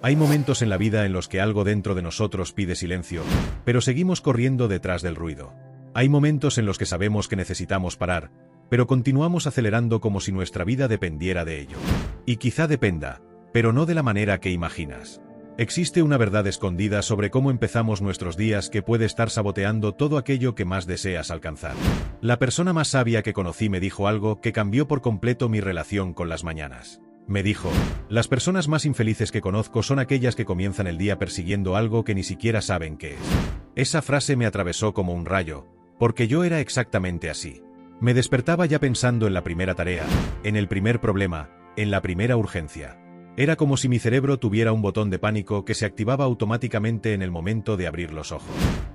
Hay momentos en la vida en los que algo dentro de nosotros pide silencio, pero seguimos corriendo detrás del ruido. Hay momentos en los que sabemos que necesitamos parar, pero continuamos acelerando como si nuestra vida dependiera de ello. Y quizá dependa, pero no de la manera que imaginas. Existe una verdad escondida sobre cómo empezamos nuestros días que puede estar saboteando todo aquello que más deseas alcanzar. La persona más sabia que conocí me dijo algo que cambió por completo mi relación con las mañanas. Me dijo, las personas más infelices que conozco son aquellas que comienzan el día persiguiendo algo que ni siquiera saben qué es. Esa frase me atravesó como un rayo, porque yo era exactamente así. Me despertaba ya pensando en la primera tarea, en el primer problema, en la primera urgencia. Era como si mi cerebro tuviera un botón de pánico que se activaba automáticamente en el momento de abrir los ojos.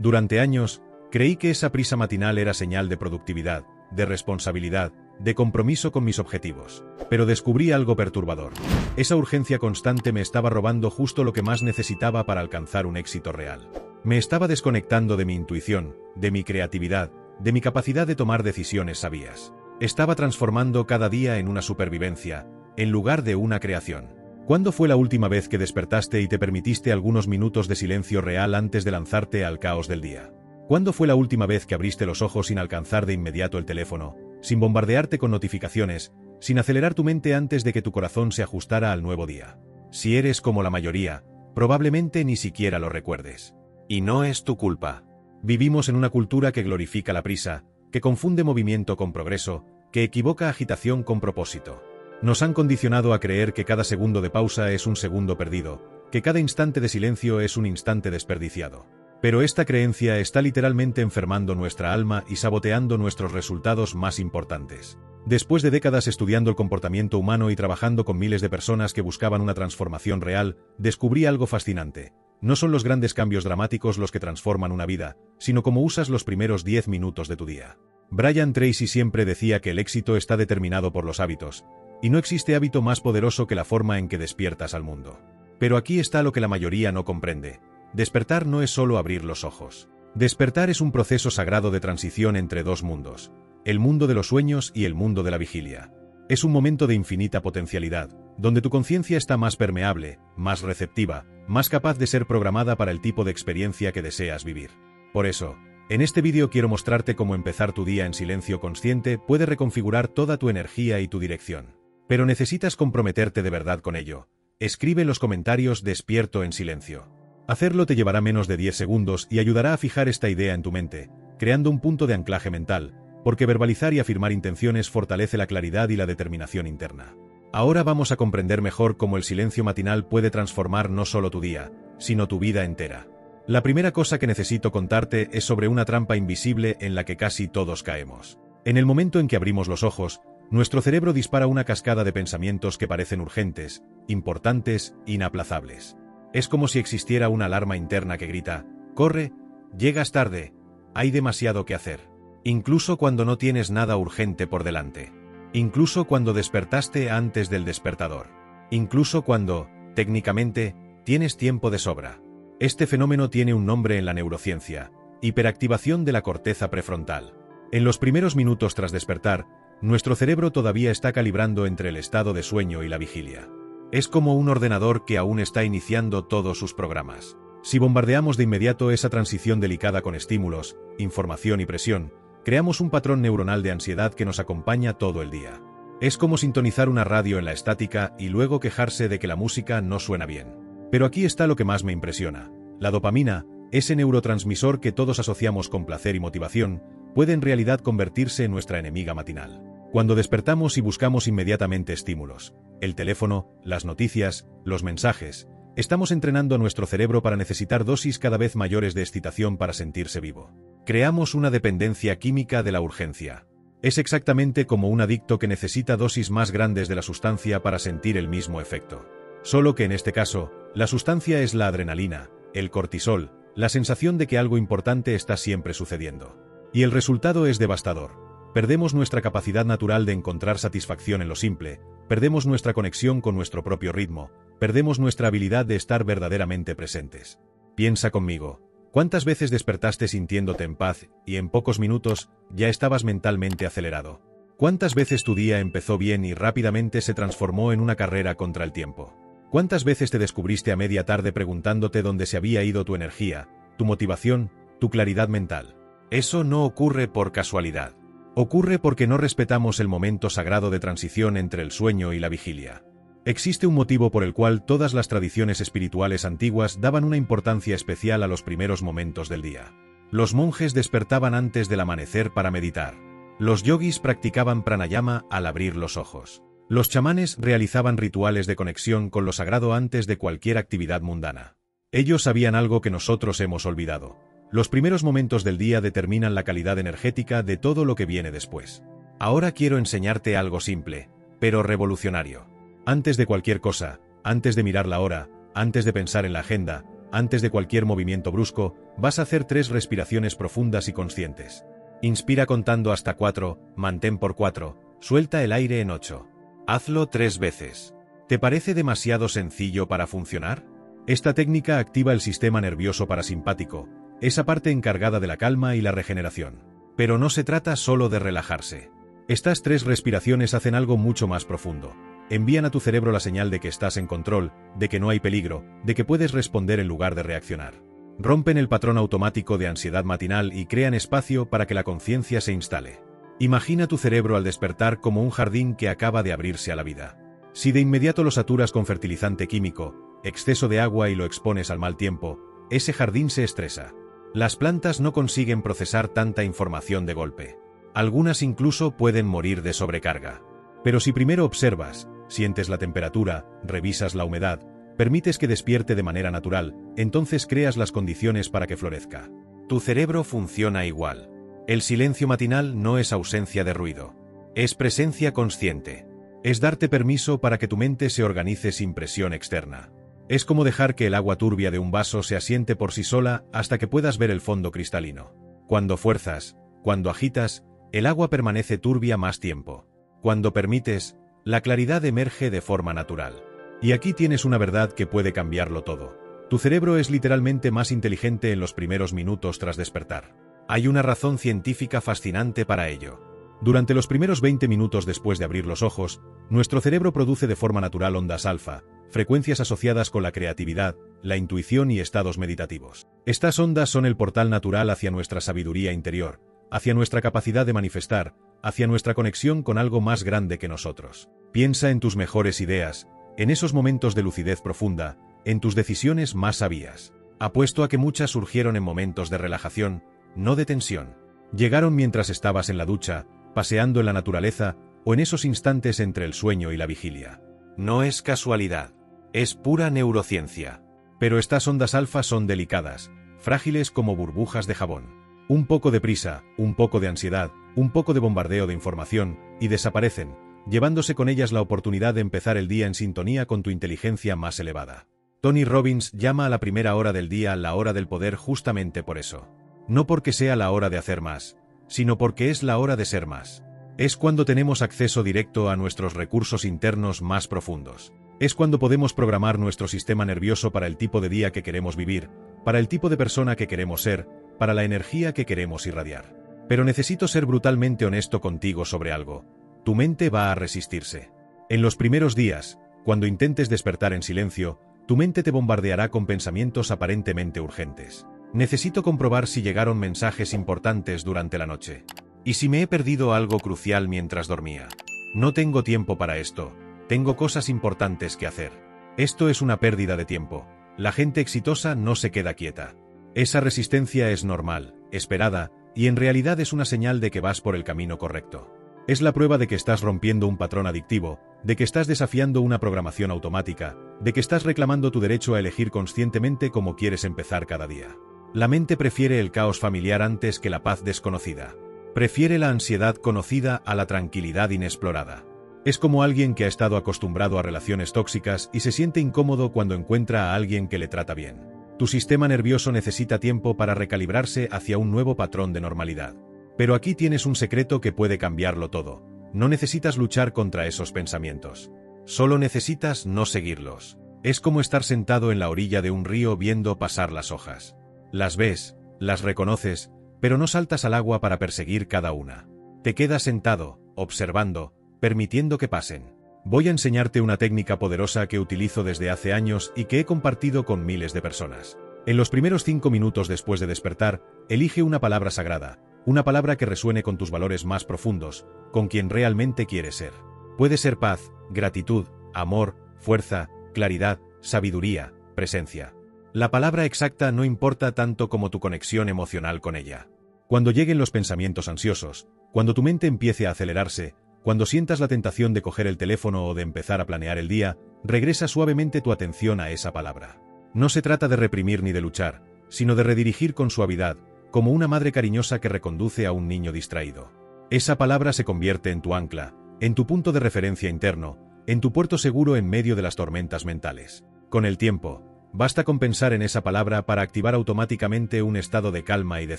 Durante años, creí que esa prisa matinal era señal de productividad, de responsabilidad, de compromiso con mis objetivos. Pero descubrí algo perturbador. Esa urgencia constante me estaba robando justo lo que más necesitaba para alcanzar un éxito real. Me estaba desconectando de mi intuición, de mi creatividad, de mi capacidad de tomar decisiones sabias. Estaba transformando cada día en una supervivencia, en lugar de una creación. ¿Cuándo fue la última vez que despertaste y te permitiste algunos minutos de silencio real antes de lanzarte al caos del día? ¿Cuándo fue la última vez que abriste los ojos sin alcanzar de inmediato el teléfono, sin bombardearte con notificaciones, sin acelerar tu mente antes de que tu corazón se ajustara al nuevo día? Si eres como la mayoría, probablemente ni siquiera lo recuerdes. Y no es tu culpa. Vivimos en una cultura que glorifica la prisa, que confunde movimiento con progreso, que equivoca agitación con propósito. Nos han condicionado a creer que cada segundo de pausa es un segundo perdido, que cada instante de silencio es un instante desperdiciado. Pero esta creencia está literalmente enfermando nuestra alma y saboteando nuestros resultados más importantes. Después de décadas estudiando el comportamiento humano y trabajando con miles de personas que buscaban una transformación real, descubrí algo fascinante. No son los grandes cambios dramáticos los que transforman una vida, sino cómo usas los primeros 10 minutos de tu día. Brian Tracy siempre decía que el éxito está determinado por los hábitos, y no existe hábito más poderoso que la forma en que despiertas al mundo. Pero aquí está lo que la mayoría no comprende. Despertar no es solo abrir los ojos. Despertar es un proceso sagrado de transición entre dos mundos, el mundo de los sueños y el mundo de la vigilia. Es un momento de infinita potencialidad, donde tu conciencia está más permeable, más receptiva, más capaz de ser programada para el tipo de experiencia que deseas vivir. Por eso, en este vídeo quiero mostrarte cómo empezar tu día en silencio consciente puede reconfigurar toda tu energía y tu dirección. Pero necesitas comprometerte de verdad con ello. Escribe en los comentarios "despierto en silencio". Hacerlo te llevará menos de 10 segundos y ayudará a fijar esta idea en tu mente, creando un punto de anclaje mental, porque verbalizar y afirmar intenciones fortalece la claridad y la determinación interna. Ahora vamos a comprender mejor cómo el silencio matinal puede transformar no solo tu día, sino tu vida entera. La primera cosa que necesito contarte es sobre una trampa invisible en la que casi todos caemos. En el momento en que abrimos los ojos, nuestro cerebro dispara una cascada de pensamientos que parecen urgentes, importantes, inaplazables. Es como si existiera una alarma interna que grita, «Corre, llegas tarde, hay demasiado que hacer». Incluso cuando no tienes nada urgente por delante. Incluso cuando despertaste antes del despertador. Incluso cuando, técnicamente, tienes tiempo de sobra. Este fenómeno tiene un nombre en la neurociencia: hiperactivación de la corteza prefrontal. En los primeros minutos tras despertar, nuestro cerebro todavía está calibrando entre el estado de sueño y la vigilia. Es como un ordenador que aún está iniciando todos sus programas. Si bombardeamos de inmediato esa transición delicada con estímulos, información y presión, creamos un patrón neuronal de ansiedad que nos acompaña todo el día. Es como sintonizar una radio en la estática y luego quejarse de que la música no suena bien. Pero aquí está lo que más me impresiona. La dopamina, ese neurotransmisor que todos asociamos con placer y motivación, puede en realidad convertirse en nuestra enemiga matinal. Cuando despertamos y buscamos inmediatamente estímulos, el teléfono, las noticias, los mensajes, estamos entrenando a nuestro cerebro para necesitar dosis cada vez mayores de excitación para sentirse vivo. Creamos una dependencia química de la urgencia. Es exactamente como un adicto que necesita dosis más grandes de la sustancia para sentir el mismo efecto. Solo que en este caso, la sustancia es la adrenalina, el cortisol, la sensación de que algo importante está siempre sucediendo. Y el resultado es devastador. Perdemos nuestra capacidad natural de encontrar satisfacción en lo simple, perdemos nuestra conexión con nuestro propio ritmo, perdemos nuestra habilidad de estar verdaderamente presentes. Piensa conmigo, ¿cuántas veces despertaste sintiéndote en paz y en pocos minutos ya estabas mentalmente acelerado? ¿Cuántas veces tu día empezó bien y rápidamente se transformó en una carrera contra el tiempo? ¿Cuántas veces te descubriste a media tarde preguntándote dónde se había ido tu energía, tu motivación, tu claridad mental? Eso no ocurre por casualidad. Ocurre porque no respetamos el momento sagrado de transición entre el sueño y la vigilia. Existe un motivo por el cual todas las tradiciones espirituales antiguas daban una importancia especial a los primeros momentos del día. Los monjes despertaban antes del amanecer para meditar. Los yogis practicaban pranayama al abrir los ojos. Los chamanes realizaban rituales de conexión con lo sagrado antes de cualquier actividad mundana. Ellos sabían algo que nosotros hemos olvidado. Los primeros momentos del día determinan la calidad energética de todo lo que viene después. Ahora quiero enseñarte algo simple, pero revolucionario. Antes de cualquier cosa, antes de mirar la hora, antes de pensar en la agenda, antes de cualquier movimiento brusco, vas a hacer 3 respiraciones profundas y conscientes. Inspira contando hasta 4, mantén por 4, suelta el aire en 8. Hazlo 3 veces. ¿Te parece demasiado sencillo para funcionar? Esta técnica activa el sistema nervioso parasimpático, esa parte encargada de la calma y la regeneración. Pero no se trata solo de relajarse. Estas 3 respiraciones hacen algo mucho más profundo. Envían a tu cerebro la señal de que estás en control, de que no hay peligro, de que puedes responder en lugar de reaccionar. Rompen el patrón automático de ansiedad matinal y crean espacio para que la conciencia se instale. Imagina tu cerebro al despertar como un jardín que acaba de abrirse a la vida. Si de inmediato lo saturas con fertilizante químico, exceso de agua y lo expones al mal tiempo, ese jardín se estresa. Las plantas no consiguen procesar tanta información de golpe. Algunas incluso pueden morir de sobrecarga. Pero si primero observas, sientes la temperatura, revisas la humedad, permites que despierte de manera natural, entonces creas las condiciones para que florezca. Tu cerebro funciona igual. El silencio matinal no es ausencia de ruido. Es presencia consciente. Es darte permiso para que tu mente se organice sin presión externa. Es como dejar que el agua turbia de un vaso se asiente por sí sola hasta que puedas ver el fondo cristalino. Cuando fuerzas, cuando agitas, el agua permanece turbia más tiempo. Cuando permites, la claridad emerge de forma natural. Y aquí tienes una verdad que puede cambiarlo todo. Tu cerebro es literalmente más inteligente en los primeros minutos tras despertar. Hay una razón científica fascinante para ello. Durante los primeros 20 minutos después de abrir los ojos, nuestro cerebro produce de forma natural ondas alfa, frecuencias asociadas con la creatividad, la intuición y estados meditativos. Estas ondas son el portal natural hacia nuestra sabiduría interior, hacia nuestra capacidad de manifestar, hacia nuestra conexión con algo más grande que nosotros. Piensa en tus mejores ideas, en esos momentos de lucidez profunda, en tus decisiones más sabias. Apuesto a que muchas surgieron en momentos de relajación, no de tensión. Llegaron mientras estabas en la ducha, paseando en la naturaleza, o en esos instantes entre el sueño y la vigilia. No es casualidad, es pura neurociencia. Pero estas ondas alfa son delicadas, frágiles como burbujas de jabón. Un poco de prisa, un poco de ansiedad, un poco de bombardeo de información, y desaparecen, llevándose con ellas la oportunidad de empezar el día en sintonía con tu inteligencia más elevada. Tony Robbins llama a la primera hora del día la hora del poder justamente por eso. No porque sea la hora de hacer más, sino porque es la hora de ser más. Es cuando tenemos acceso directo a nuestros recursos internos más profundos. Es cuando podemos programar nuestro sistema nervioso para el tipo de día que queremos vivir, para el tipo de persona que queremos ser, para la energía que queremos irradiar. Pero necesito ser brutalmente honesto contigo sobre algo. Tu mente va a resistirse. En los primeros días, cuando intentes despertar en silencio, tu mente te bombardeará con pensamientos aparentemente urgentes. Necesito comprobar si llegaron mensajes importantes durante la noche. ¿Y si me he perdido algo crucial mientras dormía? No tengo tiempo para esto. Tengo cosas importantes que hacer. Esto es una pérdida de tiempo. La gente exitosa no se queda quieta. Esa resistencia es normal, esperada, y en realidad es una señal de que vas por el camino correcto. Es la prueba de que estás rompiendo un patrón adictivo, de que estás desafiando una programación automática, de que estás reclamando tu derecho a elegir conscientemente cómo quieres empezar cada día. La mente prefiere el caos familiar antes que la paz desconocida. Prefiere la ansiedad conocida a la tranquilidad inexplorada. Es como alguien que ha estado acostumbrado a relaciones tóxicas y se siente incómodo cuando encuentra a alguien que le trata bien. Tu sistema nervioso necesita tiempo para recalibrarse hacia un nuevo patrón de normalidad. Pero aquí tienes un secreto que puede cambiarlo todo. No necesitas luchar contra esos pensamientos. Solo necesitas no seguirlos. Es como estar sentado en la orilla de un río viendo pasar las hojas. Las ves, las reconoces, pero no saltas al agua para perseguir cada una. Te quedas sentado, observando, permitiendo que pasen. Voy a enseñarte una técnica poderosa que utilizo desde hace años y que he compartido con miles de personas. En los primeros 5 minutos después de despertar, elige una palabra sagrada, una palabra que resuene con tus valores más profundos, con quien realmente quieres ser. Puede ser paz, gratitud, amor, fuerza, claridad, sabiduría, presencia. La palabra exacta no importa tanto como tu conexión emocional con ella. Cuando lleguen los pensamientos ansiosos, cuando tu mente empiece a acelerarse, cuando sientas la tentación de coger el teléfono o de empezar a planear el día, regresa suavemente tu atención a esa palabra. No se trata de reprimir ni de luchar, sino de redirigir con suavidad, como una madre cariñosa que reconduce a un niño distraído. Esa palabra se convierte en tu ancla, en tu punto de referencia interno, en tu puerto seguro en medio de las tormentas mentales. Con el tiempo, basta con pensar en esa palabra para activar automáticamente un estado de calma y de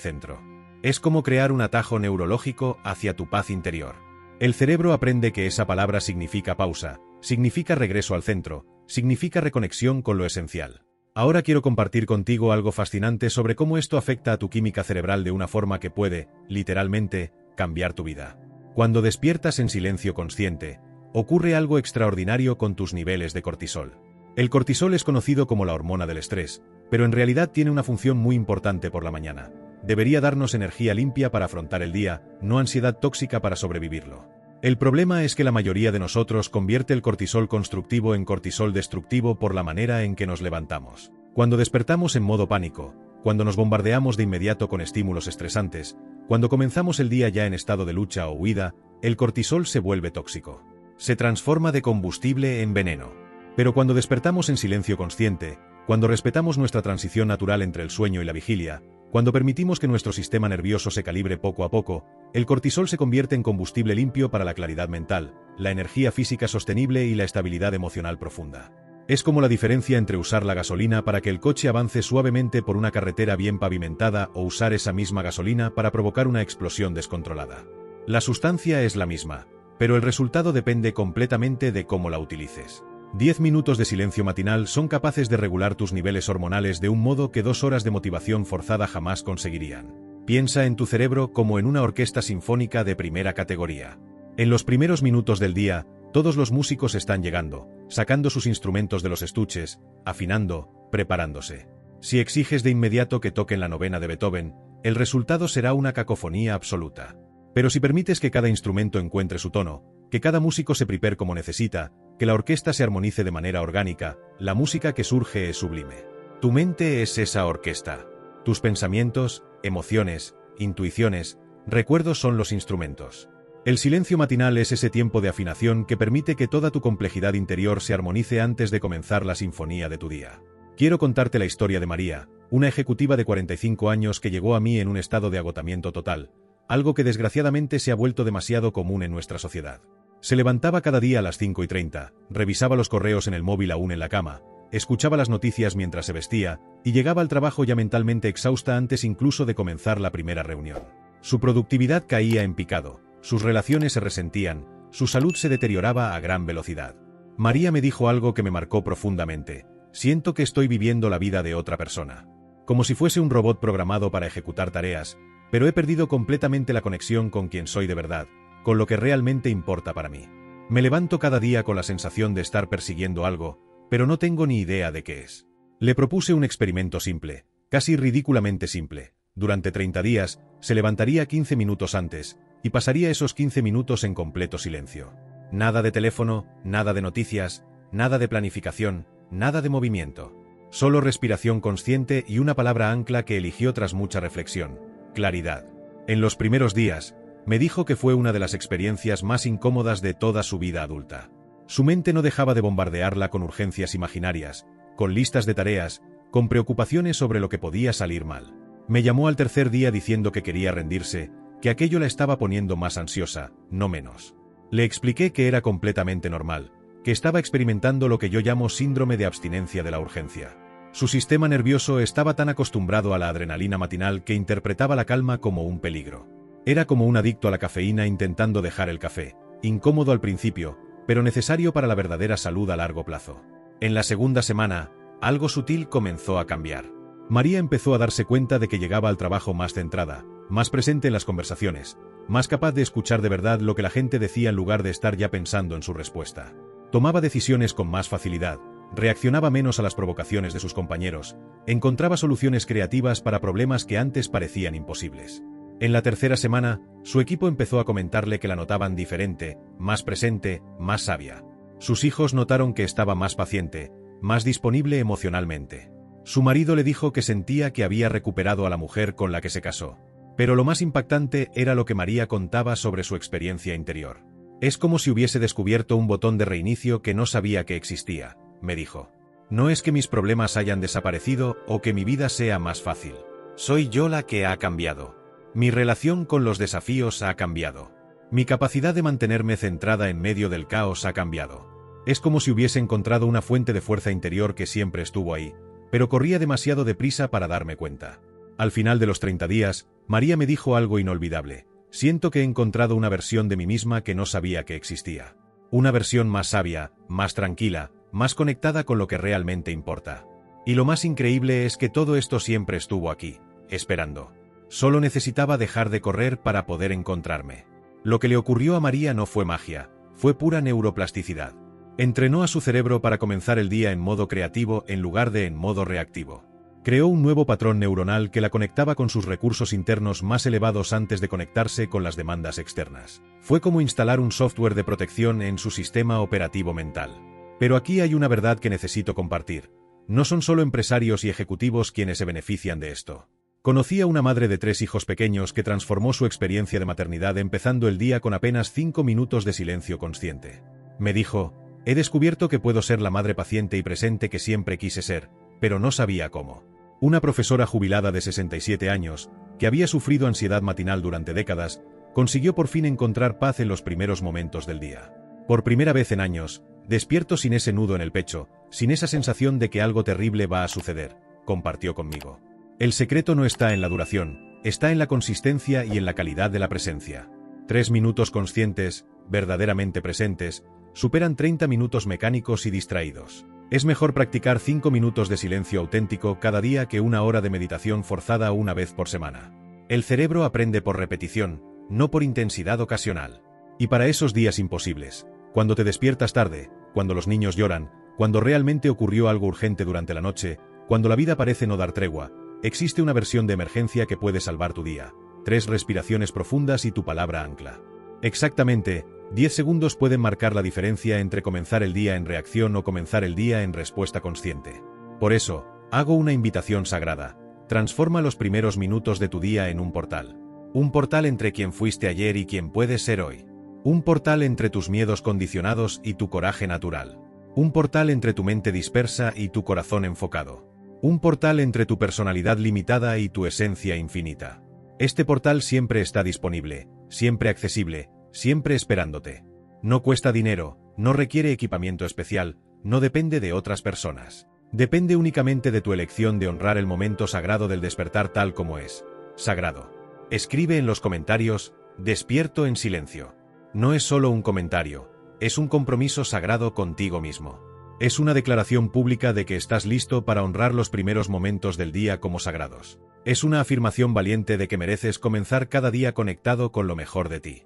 centro. Es como crear un atajo neurológico hacia tu paz interior. El cerebro aprende que esa palabra significa pausa, significa regreso al centro, significa reconexión con lo esencial. Ahora quiero compartir contigo algo fascinante sobre cómo esto afecta a tu química cerebral de una forma que puede, literalmente, cambiar tu vida. Cuando despiertas en silencio consciente, ocurre algo extraordinario con tus niveles de cortisol. El cortisol es conocido como la hormona del estrés, pero en realidad tiene una función muy importante por la mañana. Debería darnos energía limpia para afrontar el día, no ansiedad tóxica para sobrevivirlo. El problema es que la mayoría de nosotros convierte el cortisol constructivo en cortisol destructivo por la manera en que nos levantamos. Cuando despertamos en modo pánico, cuando nos bombardeamos de inmediato con estímulos estresantes, cuando comenzamos el día ya en estado de lucha o huida, el cortisol se vuelve tóxico. Se transforma de combustible en veneno. Pero cuando despertamos en silencio consciente, cuando respetamos nuestra transición natural entre el sueño y la vigilia, cuando permitimos que nuestro sistema nervioso se calibre poco a poco, el cortisol se convierte en combustible limpio para la claridad mental, la energía física sostenible y la estabilidad emocional profunda. Es como la diferencia entre usar la gasolina para que el coche avance suavemente por una carretera bien pavimentada o usar esa misma gasolina para provocar una explosión descontrolada. La sustancia es la misma, pero el resultado depende completamente de cómo la utilices. 10 minutos de silencio matinal son capaces de regular tus niveles hormonales de un modo que 2 horas de motivación forzada jamás conseguirían. Piensa en tu cerebro como en una orquesta sinfónica de primera categoría. En los primeros minutos del día, todos los músicos están llegando, sacando sus instrumentos de los estuches, afinando, preparándose. Si exiges de inmediato que toquen la novena de Beethoven, el resultado será una cacofonía absoluta. Pero si permites que cada instrumento encuentre su tono, que cada músico se prepare como necesita, que la orquesta se armonice de manera orgánica, la música que surge es sublime. Tu mente es esa orquesta. Tus pensamientos, emociones, intuiciones, recuerdos son los instrumentos. El silencio matinal es ese tiempo de afinación que permite que toda tu complejidad interior se armonice antes de comenzar la sinfonía de tu día. Quiero contarte la historia de María, una ejecutiva de 45 años que llegó a mí en un estado de agotamiento total, algo que desgraciadamente se ha vuelto demasiado común en nuestra sociedad. Se levantaba cada día a las 5:30, revisaba los correos en el móvil aún en la cama, escuchaba las noticias mientras se vestía, y llegaba al trabajo ya mentalmente exhausta antes incluso de comenzar la primera reunión. Su productividad caía en picado, sus relaciones se resentían, su salud se deterioraba a gran velocidad. María me dijo algo que me marcó profundamente: siento que estoy viviendo la vida de otra persona. Como si fuese un robot programado para ejecutar tareas, pero he perdido completamente la conexión con quien soy de verdad, con lo que realmente importa para mí. Me levanto cada día con la sensación de estar persiguiendo algo, pero no tengo ni idea de qué es. Le propuse un experimento simple, casi ridículamente simple. Durante 30 días, se levantaría 15 minutos antes, y pasaría esos 15 minutos en completo silencio. Nada de teléfono, nada de noticias, nada de planificación, nada de movimiento. Solo respiración consciente y una palabra ancla que eligió tras mucha reflexión: claridad. En los primeros días, me dijo que fue una de las experiencias más incómodas de toda su vida adulta. Su mente no dejaba de bombardearla con urgencias imaginarias, con listas de tareas, con preocupaciones sobre lo que podía salir mal. Me llamó al tercer día diciendo que quería rendirse, que aquello la estaba poniendo más ansiosa, no menos. Le expliqué que era completamente normal, que estaba experimentando lo que yo llamo síndrome de abstinencia de la urgencia. Su sistema nervioso estaba tan acostumbrado a la adrenalina matinal que interpretaba la calma como un peligro. Era como un adicto a la cafeína intentando dejar el café, incómodo al principio, pero necesario para la verdadera salud a largo plazo. En la segunda semana, algo sutil comenzó a cambiar. María empezó a darse cuenta de que llegaba al trabajo más centrada, más presente en las conversaciones, más capaz de escuchar de verdad lo que la gente decía en lugar de estar ya pensando en su respuesta. Tomaba decisiones con más facilidad, reaccionaba menos a las provocaciones de sus compañeros, encontraba soluciones creativas para problemas que antes parecían imposibles. En la tercera semana, su equipo empezó a comentarle que la notaban diferente, más presente, más sabia. Sus hijos notaron que estaba más paciente, más disponible emocionalmente. Su marido le dijo que sentía que había recuperado a la mujer con la que se casó. Pero lo más impactante era lo que María contaba sobre su experiencia interior. Es como si hubiese descubierto un botón de reinicio que no sabía que existía, me dijo. No es que mis problemas hayan desaparecido o que mi vida sea más fácil. Soy yo la que ha cambiado. Mi relación con los desafíos ha cambiado. Mi capacidad de mantenerme centrada en medio del caos ha cambiado. Es como si hubiese encontrado una fuente de fuerza interior que siempre estuvo ahí, pero corría demasiado deprisa para darme cuenta. Al final de los 30 días, María me dijo algo inolvidable. Siento que he encontrado una versión de mí misma que no sabía que existía. Una versión más sabia, más tranquila, más conectada con lo que realmente importa. Y lo más increíble es que todo esto siempre estuvo aquí, esperando. Solo necesitaba dejar de correr para poder encontrarme. Lo que le ocurrió a María no fue magia, fue pura neuroplasticidad. Entrenó a su cerebro para comenzar el día en modo creativo en lugar de en modo reactivo. Creó un nuevo patrón neuronal que la conectaba con sus recursos internos más elevados antes de conectarse con las demandas externas. Fue como instalar un software de protección en su sistema operativo mental. Pero aquí hay una verdad que necesito compartir. No son solo empresarios y ejecutivos quienes se benefician de esto. Conocí a una madre de 3 hijos pequeños que transformó su experiencia de maternidad empezando el día con apenas 5 minutos de silencio consciente. Me dijo, he descubierto que puedo ser la madre paciente y presente que siempre quise ser, pero no sabía cómo. Una profesora jubilada de 67 años, que había sufrido ansiedad matinal durante décadas, consiguió por fin encontrar paz en los primeros momentos del día. Por primera vez en años, despierto sin ese nudo en el pecho, sin esa sensación de que algo terrible va a suceder, compartió conmigo. El secreto no está en la duración, está en la consistencia y en la calidad de la presencia. 3 minutos conscientes, verdaderamente presentes, superan 30 minutos mecánicos y distraídos. Es mejor practicar 5 minutos de silencio auténtico cada día que 1 hora de meditación forzada una vez por semana. El cerebro aprende por repetición, no por intensidad ocasional. Y para esos días imposibles, cuando te despiertas tarde, cuando los niños lloran, cuando realmente ocurrió algo urgente durante la noche, cuando la vida parece no dar tregua, existe una versión de emergencia que puede salvar tu día. 3 respiraciones profundas y tu palabra ancla. Exactamente, 10 segundos pueden marcar la diferencia entre comenzar el día en reacción o comenzar el día en respuesta consciente. Por eso, hago una invitación sagrada. Transforma los primeros minutos de tu día en un portal. Un portal entre quien fuiste ayer y quien puedes ser hoy. Un portal entre tus miedos condicionados y tu coraje natural. Un portal entre tu mente dispersa y tu corazón enfocado. Un portal entre tu personalidad limitada y tu esencia infinita. Este portal siempre está disponible, siempre accesible, siempre esperándote. No cuesta dinero, no requiere equipamiento especial, no depende de otras personas. Depende únicamente de tu elección de honrar el momento sagrado del despertar tal como es. Sagrado. Escribe en los comentarios, despierto en silencio. No es solo un comentario, es un compromiso sagrado contigo mismo. Es una declaración pública de que estás listo para honrar los primeros momentos del día como sagrados. Es una afirmación valiente de que mereces comenzar cada día conectado con lo mejor de ti.